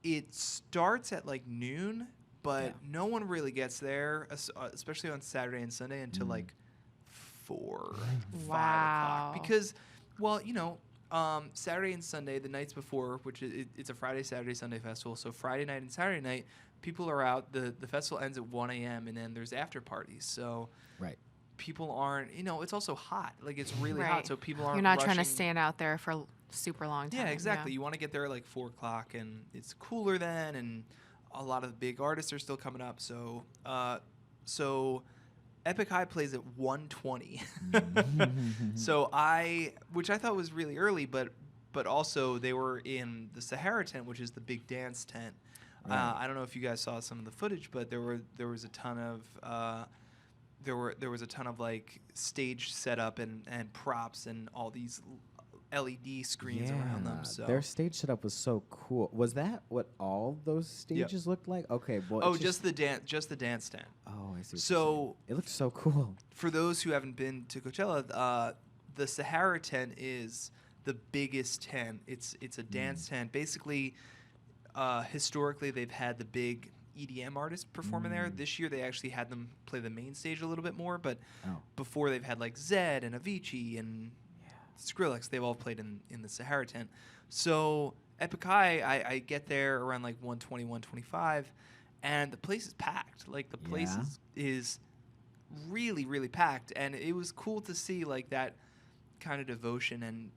it starts at like noon, but no one really gets there, especially on Saturday and Sunday, until like 4, 5 o'clock. Because, well, Saturday and Sunday, the nights before, which it's a Friday, Saturday, Sunday festival. So Friday night and Saturday night, people are out. The festival ends at 1 a.m. and then there's after parties. So people aren't, it's also hot. Like it's really hot. So people aren't You're not rushing. trying to stand out there for super long time. Yeah, exactly. You want to get there at like 4 o'clock and it's cooler then. And a lot of the big artists are still coming up. So Epik High plays at 1:20. So which I thought was really early, but also they were in the Sahara tent, which is the big dance tent. Right. I don't know if you guys saw some of the footage, but there was a ton of there was a ton of like stage setup and props and all these LED screens around them. So their stage setup was so cool. Was that what all those stages looked like? Okay, well, just the dance tent. Oh, I see. So it looked so cool. For those who haven't been to Coachella, the Sahara tent is the biggest tent. It's a dance tent. Basically, historically they've had the big EDM artists performing there. This year they actually had them play the main stage a little bit more, but before they've had like Zed and Avicii and Skrillex. They've all played in the Sahara tent. So Epik High, I get there around like 1:20, 1:25, and the place is packed. Like the place is really, really packed, and it was cool to see like that kind of devotion and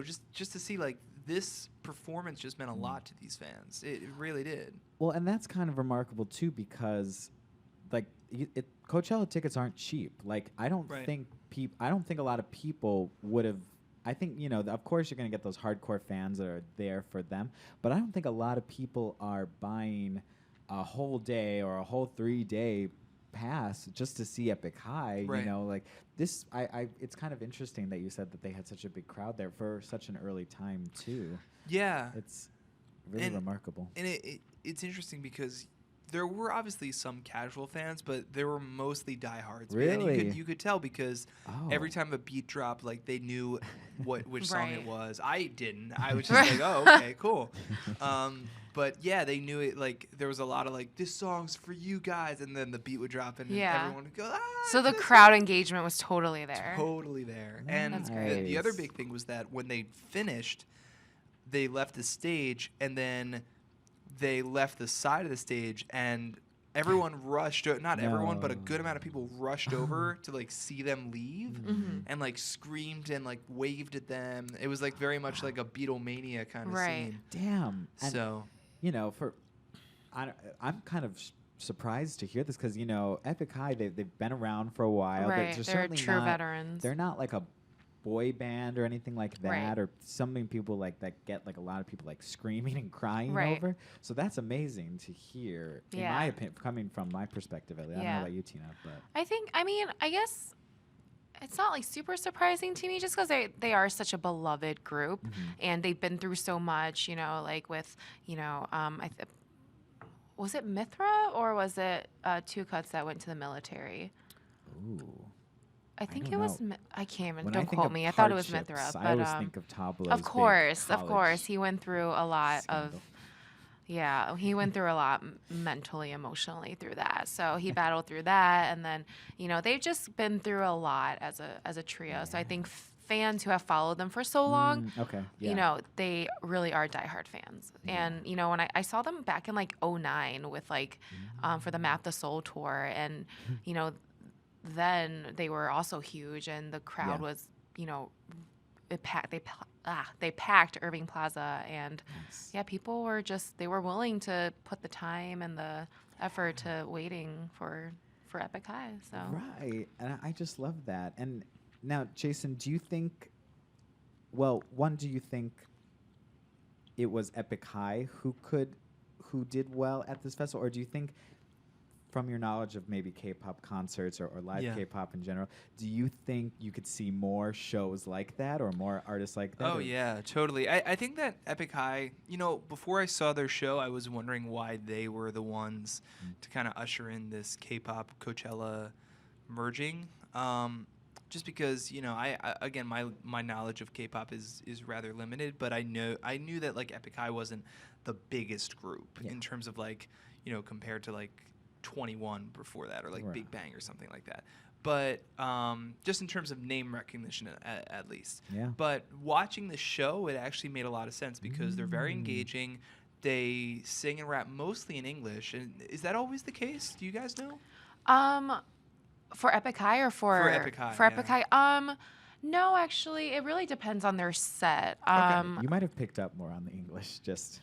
just to see like this performance just meant a lot to these fans. It really did. Well, and that's kind of remarkable too because like Coachella tickets aren't cheap. Like I don't think a lot of people would have. I think of course you're going to get those hardcore fans that are there for them, but I don't think a lot of people are buying a whole day or a whole 3-day pass just to see Epik High. Right. Like this. It's kind of interesting that you said that they had such a big crowd there for such an early time too. Yeah. really remarkable. And it's interesting because there were obviously some casual fans, but there were mostly diehards. Really? And you could tell because Oh. every time a beat dropped, like they knew which song it Right. was. I didn't. I was just like, oh, okay, cool. But yeah, they knew it. Like there was a lot of like, this song's for you guys, and then the beat would drop, and Yeah. everyone would go. Ah, So the this crowd engagement was totally there. totally there. And That's the other Nice. big thing was that when they finished, they left the stage, and then they left the side of the stage, and everyone rushed. Not everyone, but a good amount of people rushed over to like see them leave, Mm-hmm. and like screamed and like waved at them. It was like very much like a Beatlemania kind of Right. scene. Damn. And, So you know, I'm kind of surprised to hear this because, you know, Epic High, they've been around for a while. Right. They're certainly true not, veterans. They're not like a boy band or anything like that, Right. or something people like that get like a lot of people like screaming and crying Right. over. So that's amazing to hear, in Yeah. my opinion, coming from my perspective. At least. I don't Yeah. know about you, Tina, but I guess it's not like super surprising to me just because they are such a beloved group and they've been through so much, you know, like with, you know, was it Mithra or was it Two Cuts that went to the military? ooh. I think don't it was. know. I can't even. When Don't I think quote of me. I thought it was hardships, Mithra, but I always think of Tablo's of big course, college he went through a lot scandal. of. Yeah, he went through a lot mentally, emotionally through that. So he battled through that, and then you know they've just been through a lot as a trio. So I think fans who have followed them for so long, Okay. Yeah. you know, they really are diehard fans. And you know, when I saw them back in like '09 with like for the Map the Soul tour, and you know, then they were also huge, and the crowd Yeah. was, you know, they packed Irving Plaza, and Nice. yeah, people were just they were willing to put the time and the effort to waiting for Epic High. So Right. And I just love that. And now, Jason, do you think, well, one, do you think it was Epic High who did well at this festival? Or do you think, from your knowledge of maybe K-pop concerts or live Yeah. K-pop in general, do you think you could see more shows like that or more artists like that? Oh or- yeah, totally. I think that Epic High, you know, before I saw their show, I was wondering why they were the ones to kind of usher in this K-pop Coachella merging. Just because, you know, I again my knowledge of K-pop is rather limited, but I knew that like Epic High wasn't the biggest group Yeah. in terms of like, you know, compared to like 21 before that or like Right. Big Bang or something like that. But just in terms of name recognition at least. Yeah. But watching the show, it actually made a lot of sense because they're very engaging. They sing and rap mostly in English. And is that always the case? Do you guys know? for Epic High or for Epic High, For Epic yeah. High, no, actually, it really depends on their set. You might have picked up more on the English just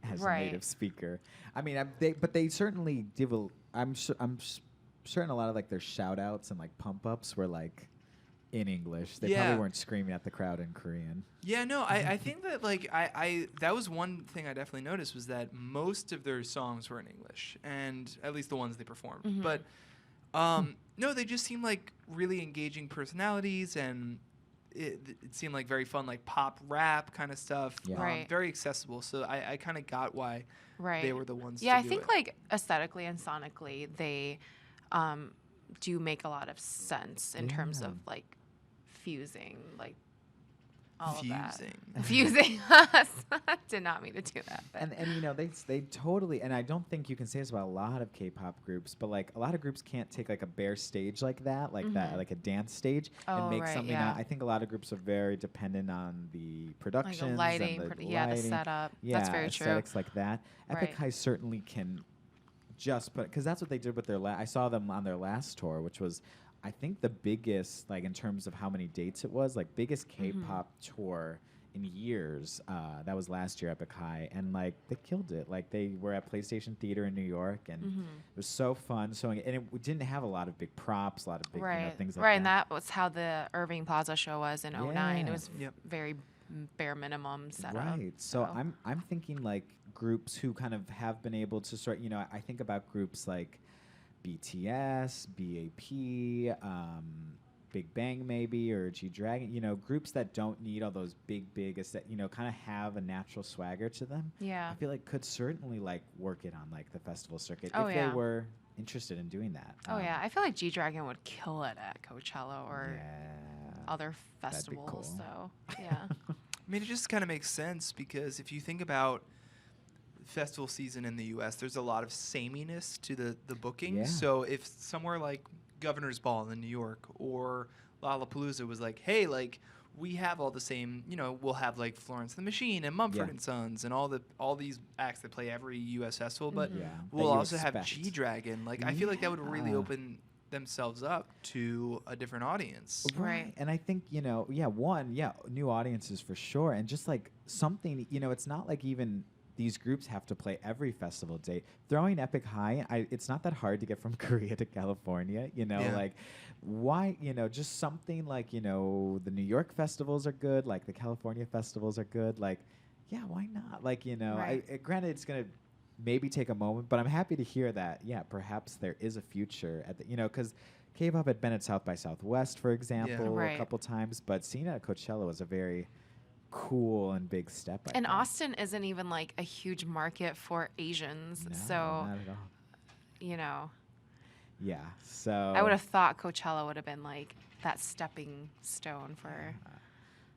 as Right. a native speaker. I mean, they certainly give I'm certain a lot of like their shout outs and like pump ups were like in English. They Yeah. probably weren't screaming at the crowd in Korean. Yeah, no, I think that like I that was one thing I definitely noticed was that most of their songs were in English, and at least the ones they performed. But no, they just seemed like really engaging personalities, and it seemed like very fun, like pop rap kind of stuff. Yeah. Right. Very accessible. So I kind of got why Right. they were the ones. Yeah, to I do think it. like aesthetically and sonically, they do make a lot of sense in terms of Yeah. like fusing, like all Fusing. of that. Fusing. Did not mean to do that. But. And you know they totally, and I don't think you can say this about a lot of K-pop groups, but like a lot of groups can't take like a bare stage like that, like a dance stage, and Oh, make right, something yeah. out. I think a lot of groups are very dependent on the production, Like the lighting, and the yeah, the lighting. setup. Yeah, That's very true. aesthetics like that. Epic Right. High certainly can just put, because that's what they did with their I saw them on their last tour, which was I think the biggest, like in terms of how many dates it was, like biggest K-pop tour in years. That was last year, Epic High, and like they killed it. Like they were at PlayStation Theater in New York, and it was so fun. So and it didn't have a lot of big props, a lot of big Right. things like right, that. and that was how the Irving Plaza show was in '09. Yeah. It was Yep. very bare minimum setup. Right. So I'm thinking like groups who kind of have been able to sort. You know, I think about groups like BTS, BAP, Big Bang maybe or G-Dragon, you know, groups that don't need all those big, you know, kind of have a natural swagger to them. Yeah. I feel like could certainly like work it on like the festival circuit Oh, if yeah. they were interested in doing that. Oh yeah, I feel like G-Dragon would kill it at Coachella or other That'd be festivals. cool. So yeah. I mean, it just kind of makes sense because if you think about festival season in the U.S., there's a lot of sameness to the booking. Yeah. So if somewhere like Governor's Ball in New York or Lollapalooza was like, hey, like we have all the same, you know, we'll have like Florence the Machine and Mumford Yeah. and Sons and all these acts that play every U.S. festival, but Yeah, we'll that you also have expect. G-Dragon. Like I feel like that would really Yeah. open themselves up to a different audience. Right. And I think, you know, new audiences for sure. And just like something, you know, it's not like even these groups have to play every festival date. Throwing Epik High, it's not that hard to get from Korea to California, you know, Yeah. like why, you know, just something like, you know, the New York festivals are good, like the California festivals are good, like, yeah, why not? Like, you know, Right. granted it's going to maybe take a moment, but I'm happy to hear that, yeah, perhaps there is a future at the, you know, because K-pop had been at South by Southwest, for example, Right. a couple times, but seeing it at Coachella was a very cool and big step. I And think. Austin isn't even like a huge market for Asians, No, so not at all. you know, Yeah, so I would have thought Coachella would have been like that stepping stone for.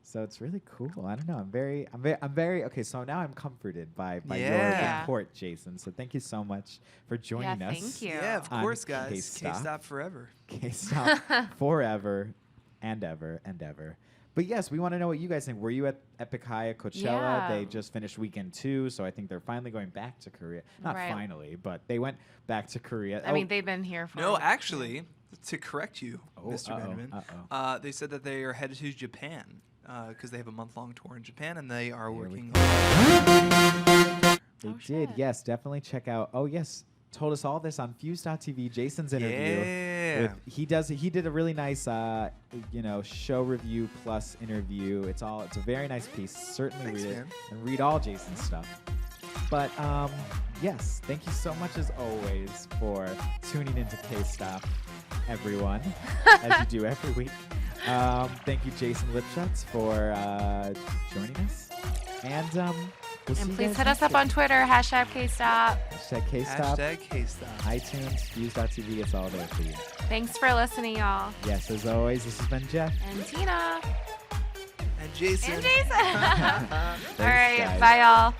So it's really cool. I don't know. I'm very okay. So now I'm comforted by your Yeah. report, Jason. So thank you so much for joining us. thank you. Yeah, of On course, guys. K-Stop. K-Stop forever. K-Stop forever and ever and ever. But yes, we want to know what you guys think. Were you at Epik High at Coachella? Yeah. They just finished weekend 2, so I think they're finally going back to Korea. Not Right. finally, but they went back to Korea. I mean, they've been here for. No, actually, to correct you, Oh, Mr. uh-oh, Benjamin, uh-oh. they said that they are headed to Japan because they have a month-long tour in Japan and they are Here we working. go. They Oh, did, shit. yes. Definitely check out. Oh, yes. Told us all this on Fuse.tv. Jason's interview. Yeah. He did a really nice, you know, show review plus interview. It's a very nice piece. Certainly Thanks, read it man. and read all Jason's stuff. But yes, thank you so much as always for tuning into K-Stop, everyone, as you do every week. Thank you, Jason Lipschutz, for joining us. And we'll see And you please guys hit us next up on Twitter, #Kstop. Hashtag K-Stop, Hashtag K-Stop. iTunes, Fuse.tv. It's all there for you. Thanks for listening, y'all. Yes, as always, this has been Jeff. And Tina. And Jason. And Jason. All Thanks, right. guys. Bye, y'all.